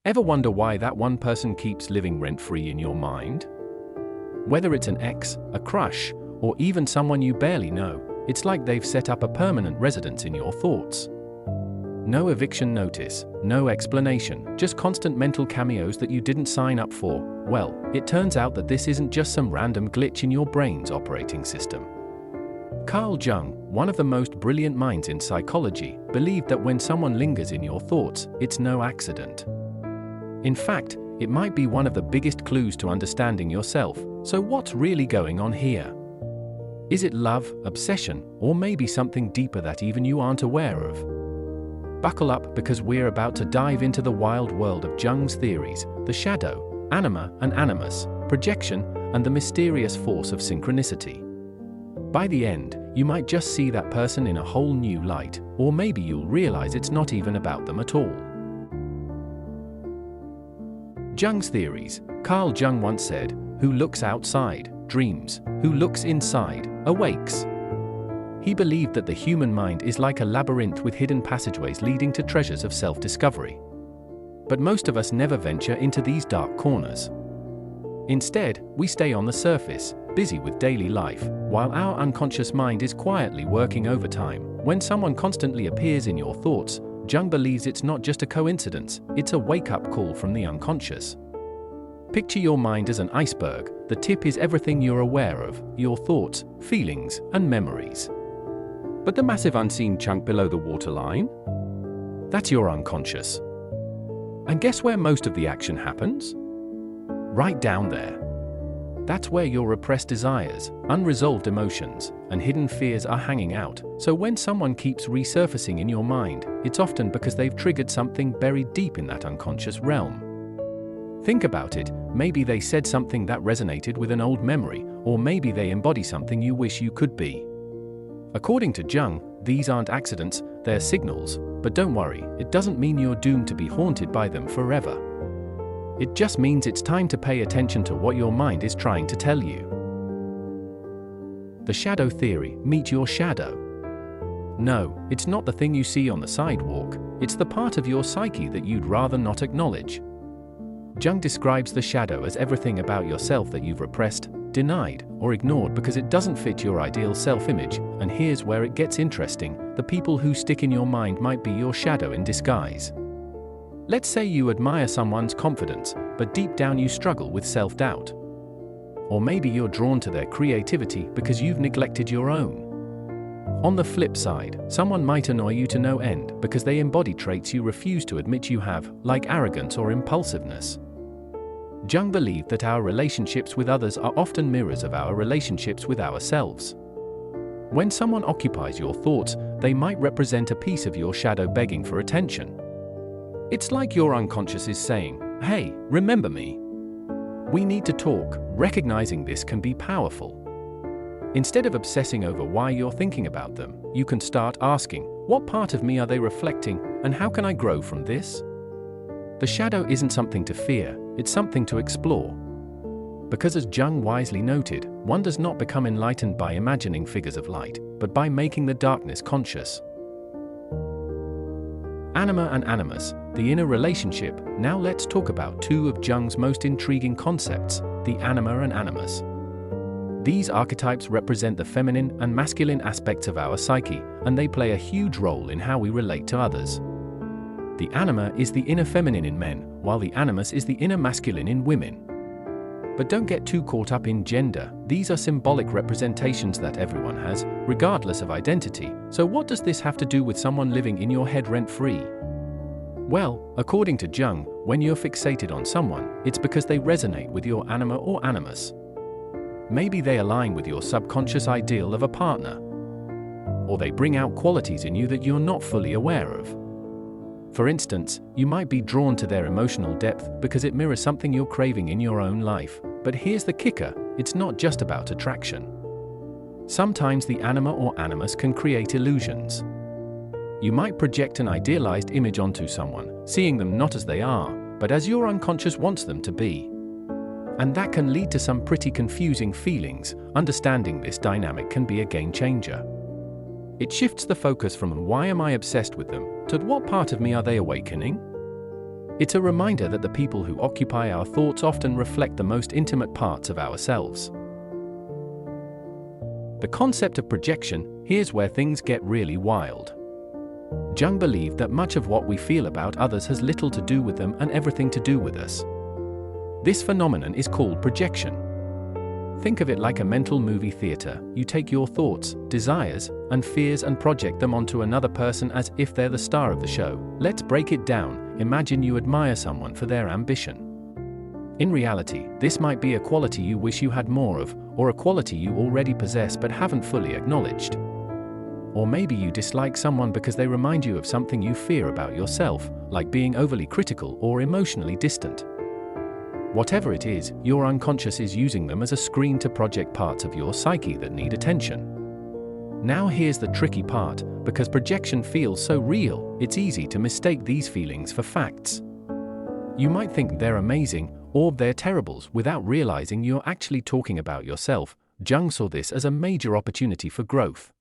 Ever wonder why that one person keeps living rent-free in your mind? Whether it's an ex, a crush, or even someone you barely know, it's like they've set up a permanent residence in your thoughts. No eviction notice, no explanation, just constant mental cameos that you didn't sign up for. Well, it turns out that this isn't just some random glitch in your brain's operating system. Carl Jung, one of the most brilliant minds in psychology, believed that when someone lingers in your thoughts, it's no accident. In fact, it might be one of the biggest clues to understanding yourself. So what's really going on here? Is it love, obsession, or maybe something deeper that even you aren't aware of? Buckle up, because we're about to dive into the wild world of Jung's theories, the shadow, anima and animus, projection, and the mysterious force of synchronicity. By the end, you might just see that person in a whole new light, or maybe you'll realize it's not even about them at all. Jung's theories. Carl Jung once said, "Who looks outside, dreams. Who looks inside, awakes." He believed that the human mind is like a labyrinth with hidden passageways leading to treasures of self-discovery. But most of us never venture into these dark corners. Instead, we stay on the surface, busy with daily life, while our unconscious mind is quietly working overtime. When someone constantly appears in your thoughts, Jung believes it's not just a coincidence, it's a wake-up call from the unconscious. Picture your mind as an iceberg. The tip is everything you're aware of, your thoughts, feelings, and memories. But the massive unseen chunk below the waterline? That's your unconscious. And guess where most of the action happens? Right down there. That's where your repressed desires, unresolved emotions, and hidden fears are hanging out. So when someone keeps resurfacing in your mind, it's often because they've triggered something buried deep in that unconscious realm. Think about it. Maybe they said something that resonated with an old memory, or maybe they embody something you wish you could be. According to Jung, these aren't accidents, they're signals. But don't worry, it doesn't mean you're doomed to be haunted by them forever. It just means it's time to pay attention to what your mind is trying to tell you. The shadow theory. Meet your shadow. No, it's not the thing you see on the sidewalk, it's the part of your psyche that you'd rather not acknowledge. Jung describes the shadow as everything about yourself that you've repressed, denied, or ignored because it doesn't fit your ideal self-image. And here's where it gets interesting: the people who stick in your mind might be your shadow in disguise. Let's say you admire someone's confidence, but deep down you struggle with self-doubt. Or maybe you're drawn to their creativity because you've neglected your own. On the flip side, someone might annoy you to no end because they embody traits you refuse to admit you have, like arrogance or impulsiveness. Jung believed that our relationships with others are often mirrors of our relationships with ourselves. When someone occupies your thoughts, they might represent a piece of your shadow begging for attention. It's like your unconscious is saying, "Hey, remember me? We need to talk." Recognizing this can be powerful. Instead of obsessing over why you're thinking about them, you can start asking, what part of me are they reflecting, and how can I grow from this? The shadow isn't something to fear, it's something to explore. Because as Jung wisely noted, one does not become enlightened by imagining figures of light, but by making the darkness conscious. Anima and animus, the inner relationship. Now let's talk about two of Jung's most intriguing concepts, the anima and animus. These archetypes represent the feminine and masculine aspects of our psyche, and they play a huge role in how we relate to others. The anima is the inner feminine in men, while the animus is the inner masculine in women. But don't get too caught up in gender. These are symbolic representations that everyone has, regardless of identity. So what does this have to do with someone living in your head rent-free? Well, according to Jung, when you're fixated on someone, it's because they resonate with your anima or animus. Maybe they align with your subconscious ideal of a partner. Or they bring out qualities in you that you're not fully aware of. For instance, you might be drawn to their emotional depth because it mirrors something you're craving in your own life. But here's the kicker, it's not just about attraction. Sometimes the anima or animus can create illusions. You might project an idealized image onto someone, seeing them not as they are, but as your unconscious wants them to be. And that can lead to some pretty confusing feelings. Understanding this dynamic can be a game changer. It shifts the focus from "why am I obsessed with them" to "what part of me are they awakening?" It's a reminder that the people who occupy our thoughts often reflect the most intimate parts of ourselves. The concept of projection, here's where things get really wild. Jung believed that much of what we feel about others has little to do with them and everything to do with us. This phenomenon is called projection. Think of it like a mental movie theater. You take your thoughts, desires, and fears and project them onto another person as if they're the star of the show. Let's break it down. Imagine you admire someone for their ambition. In reality, this might be a quality you wish you had more of, or a quality you already possess but haven't fully acknowledged. Or maybe you dislike someone because they remind you of something you fear about yourself, like being overly critical or emotionally distant. Whatever it is, your unconscious is using them as a screen to project parts of your psyche that need attention. Now here's the tricky part, because projection feels so real, it's easy to mistake these feelings for facts. You might think they're amazing, or they're terribles, without realizing you're actually talking about yourself. Jung saw this as a major opportunity for growth.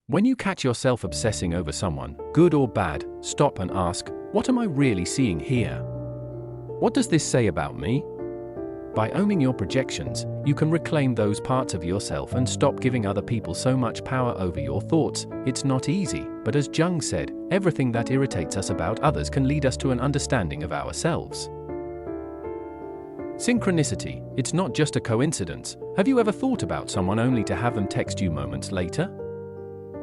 When you catch yourself obsessing over someone, good or bad, stop and ask, what am I really seeing here? What does this say about me? By owning your projections, you can reclaim those parts of yourself and stop giving other people so much power over your thoughts. It's not easy, but as Jung said, everything that irritates us about others can lead us to an understanding of ourselves. Synchronicity, it's not just a coincidence. Have you ever thought about someone only to have them text you moments later?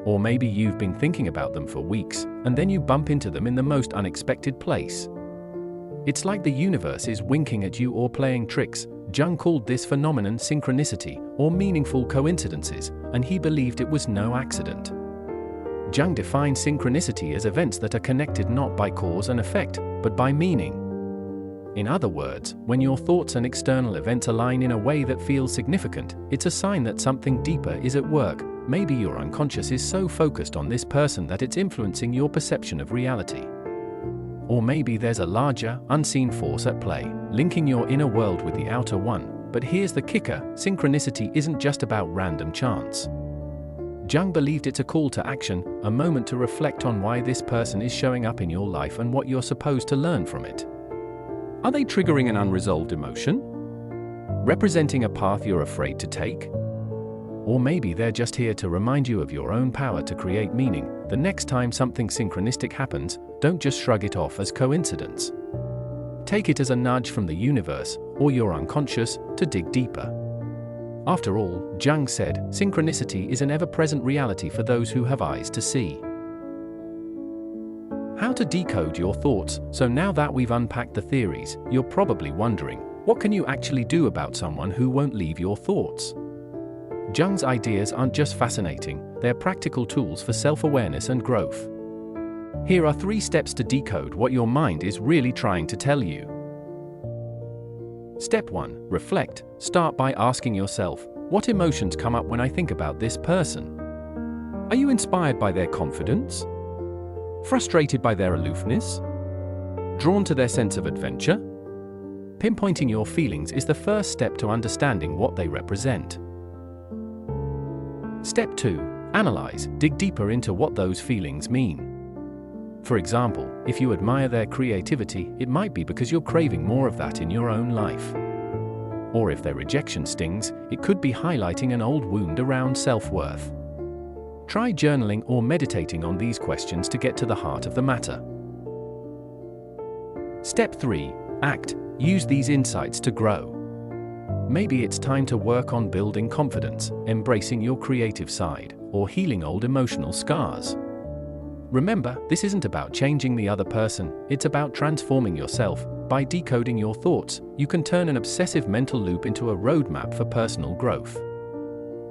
Or maybe you've been thinking about them for weeks, and then you bump into them in the most unexpected place. It's like the universe is winking at you or playing tricks. Jung called this phenomenon synchronicity, or meaningful coincidences, and he believed it was no accident. Jung defined synchronicity as events that are connected not by cause and effect, but by meaning. In other words, when your thoughts and external events align in a way that feels significant, it's a sign that something deeper is at work. Maybe your unconscious is so focused on this person that it's influencing your perception of reality. Or maybe there's a larger, unseen force at play, linking your inner world with the outer one. But here's the kicker, synchronicity isn't just about random chance. Jung believed it's a call to action, a moment to reflect on why this person is showing up in your life and what you're supposed to learn from it. Are they triggering an unresolved emotion? Representing a path you're afraid to take? Or maybe they're just here to remind you of your own power to create meaning. The next time something synchronistic happens, don't just shrug it off as coincidence. Take it as a nudge from the universe, or your unconscious, to dig deeper. After all, Jung said, synchronicity is an ever-present reality for those who have eyes to see. How to decode your thoughts. So now that we've unpacked the theories, you're probably wondering, what can you actually do about someone who won't leave your thoughts? Jung's ideas aren't just fascinating, they're practical tools for self-awareness and growth. Here are 3 steps to decode what your mind is really trying to tell you. Step 1. Reflect. Start by asking yourself, what emotions come up when I think about this person? Are you inspired by their confidence? Frustrated by their aloofness? Drawn to their sense of adventure? Pinpointing your feelings is the first step to understanding what they represent. Step 2. Analyze. Dig deeper into what those feelings mean. For example, if you admire their creativity, it might be because you're craving more of that in your own life. Or if their rejection stings, it could be highlighting an old wound around self-worth. Try journaling or meditating on these questions to get to the heart of the matter. Step 3. Act. Use these insights to grow. Maybe it's time to work on building confidence, embracing your creative side, or healing old emotional scars. Remember, this isn't about changing the other person, it's about transforming yourself. By decoding your thoughts, you can turn an obsessive mental loop into a roadmap for personal growth.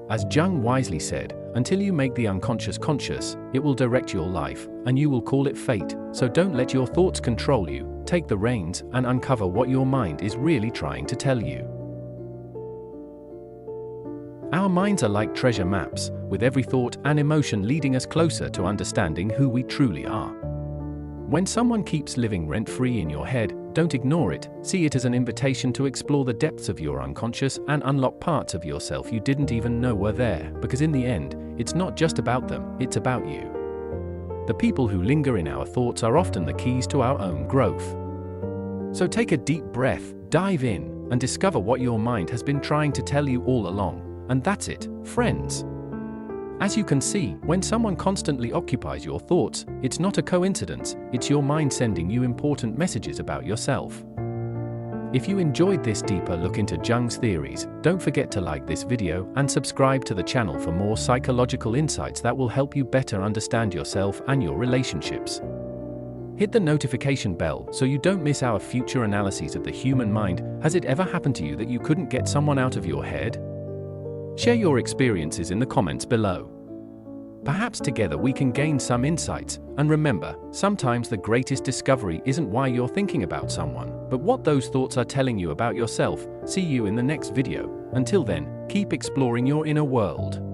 As Jung wisely said, until you make the unconscious conscious, it will direct your life, and you will call it fate. So don't let your thoughts control you, take the reins, and uncover what your mind is really trying to tell you. Our minds are like treasure maps, with every thought and emotion leading us closer to understanding who we truly are. When someone keeps living rent-free in your head, don't ignore it, see it as an invitation to explore the depths of your unconscious and unlock parts of yourself you didn't even know were there, because in the end, it's not just about them, it's about you. The people who linger in our thoughts are often the keys to our own growth. So take a deep breath, dive in, and discover what your mind has been trying to tell you all along. And that's it, friends. As you can see, when someone constantly occupies your thoughts, it's not a coincidence, it's your mind sending you important messages about yourself. If you enjoyed this deeper look into Jung's theories, don't forget to like this video and subscribe to the channel for more psychological insights that will help you better understand yourself and your relationships. Hit the notification bell so you don't miss our future analyses of the human mind. Has it ever happened to you that you couldn't get someone out of your head? Share your experiences in the comments below. Perhaps together we can gain some insights, and remember, sometimes the greatest discovery isn't why you're thinking about someone, but what those thoughts are telling you about yourself. See you in the next video. Until then, keep exploring your inner world.